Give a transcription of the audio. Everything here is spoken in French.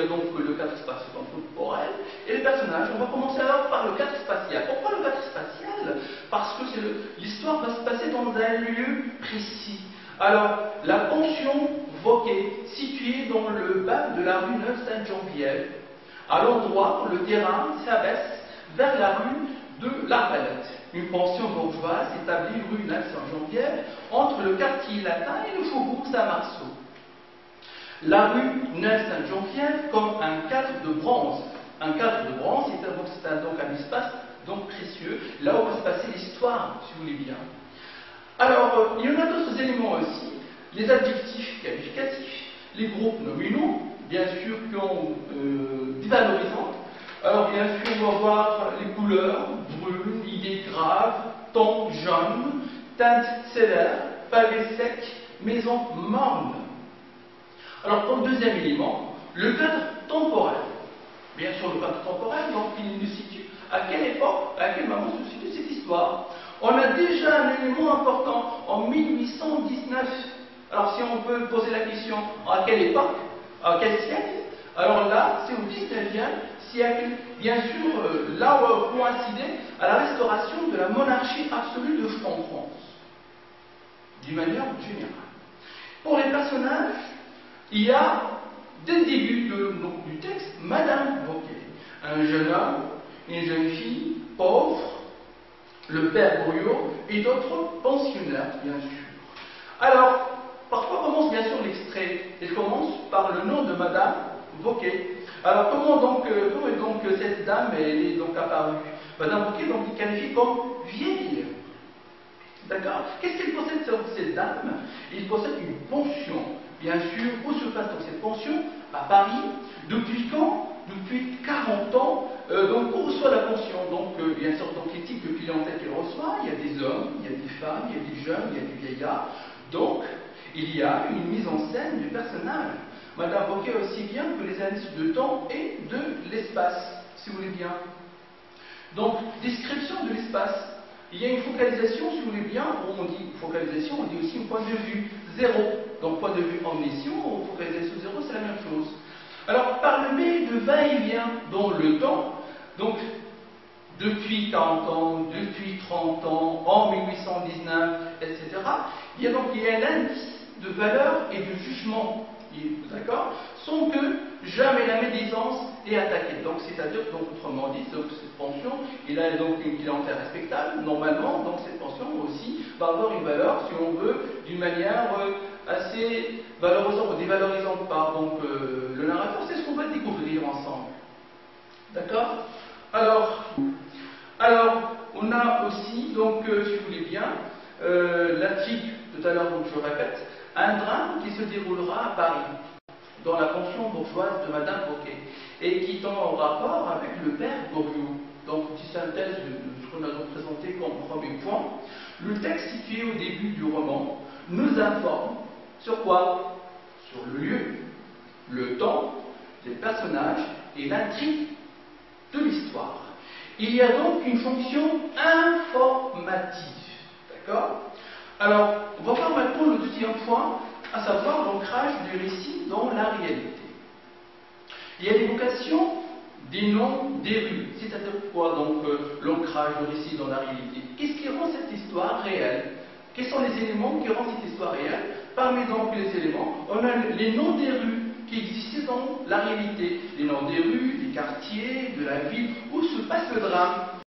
a donc le cadre spatio-temporel et les personnages. On va commencer alors par le cadre spatial. Pourquoi le cadre spatial? Parce que l'histoire va se passer dans un lieu précis. Alors, la pension Vauquet, située dans le bas de la rue Neuve-Sainte-Geneviève, à l'endroit où le terrain s'abaisse vers la rue de l'Arbalète, une pension bourgeoise établie rue Neuve-Sainte-Geneviève entre le quartier latin et le faubourg Saint-Marceau. La rue Neuve-Sainte-Geneviève comme un cadre de bronze. Un cadre de bronze, c'est donc un espace donc précieux, là où va se passer l'histoire, si vous voulez bien. Alors, il y en a d'autres éléments aussi, les adjectifs qualificatifs, les groupes nominaux, bien sûr, qui ont des valorisantes. Alors, bien sûr, on va voir les couleurs, brune, idée grave, ton jaune, teinte sévère, pavé sec, maison morne. Alors, comme deuxième élément, le cadre temporel. Bien sûr, le cadre temporel, donc, il nous situe à quelle époque, à quel moment se situe cette histoire. On a déjà un élément important en 1819. Alors, si on peut poser la question, à quelle époque, à quel siècle? Alors là, c'est au 19e siècle, bien sûr, là où coïncidait à la restauration de la monarchie absolue de France, d'une manière générale. Pour les personnages, il y a, dès le début du texte, Madame Vauquet, un jeune homme, une jeune fille, pauvre, le père Goriot et d'autres pensionnaires, bien sûr. Alors, par quoi commence bien sûr l'extrait? Il commence par le nom de Madame Vauquet. Alors, comment est donc cette dame elle est donc apparue? Madame Vauquet, donc, il qualifie comme vieille. D'accord? Qu'est-ce qu'elle possède cette dame? Il possède une pension. Bien sûr, où se passe donc cette pension? À Paris. Depuis quand? Depuis 40 ans. Donc, on reçoit la pension. Donc, bien sûr, donc, les types de clientèle qu'elle reçoit, il y a des hommes, il y a des femmes, il y a des jeunes, il y a des vieillards. Donc, il y a une mise en scène du personnage. Madame Vauquet aussi bien que les indices de temps et de l'espace, si vous voulez bien. Donc, description de l'espace. Il y a une focalisation, si vous voulez bien, on dit focalisation, on dit aussi un point de vue zéro. Donc, point de vue omniscient ou focalisation zéro, c'est la même chose. Alors, par le biais de va-et-vient dans le temps, donc, depuis 40 ans, depuis 30 ans, en 1819, etc., il y a un indice de valeur et de jugement, d'accord, sans que jamais la médisance est attaquée. Donc, c'est-à-dire, donc, autrement dit, donc, cette pension, il a donc une clientèle respectable, normalement, donc cette pension aussi va avoir une valeur, si on veut, d'une manière assez valorisante, dévalorisante par donc, le narrateur. C'est ce qu'on va découvrir ensemble. D'accord? Alors, on a aussi, donc, si vous voulez bien, l'article, tout à l'heure, donc je répète, un drame qui se déroulera à Paris, dans la pension bourgeoise de Madame Vauquet, et qui tend en rapport avec le père Goriot. Donc, petite synthèse de ce qu'on a donc présenté comme premier point. Le texte situé au début du roman nous informe sur quoi? Sur le lieu, le temps, les personnages et l'intrigue de l'histoire. Il y a donc une fonction informative. D'accord? Alors, on va voir maintenant le deuxième point, à savoir l'ancrage du récit dans la réalité. Il y a l'évocation des noms des rues. C'est-à-dire quoi donc l'ancrage du récit dans la réalité? Qu'est-ce qui rend cette histoire réelle? Quels sont les éléments qui rendent cette histoire réelle? Parmi donc les éléments, on a les noms des rues qui existaient dans la réalité. Les noms des rues, des quartiers, de la ville, où se passe le drame.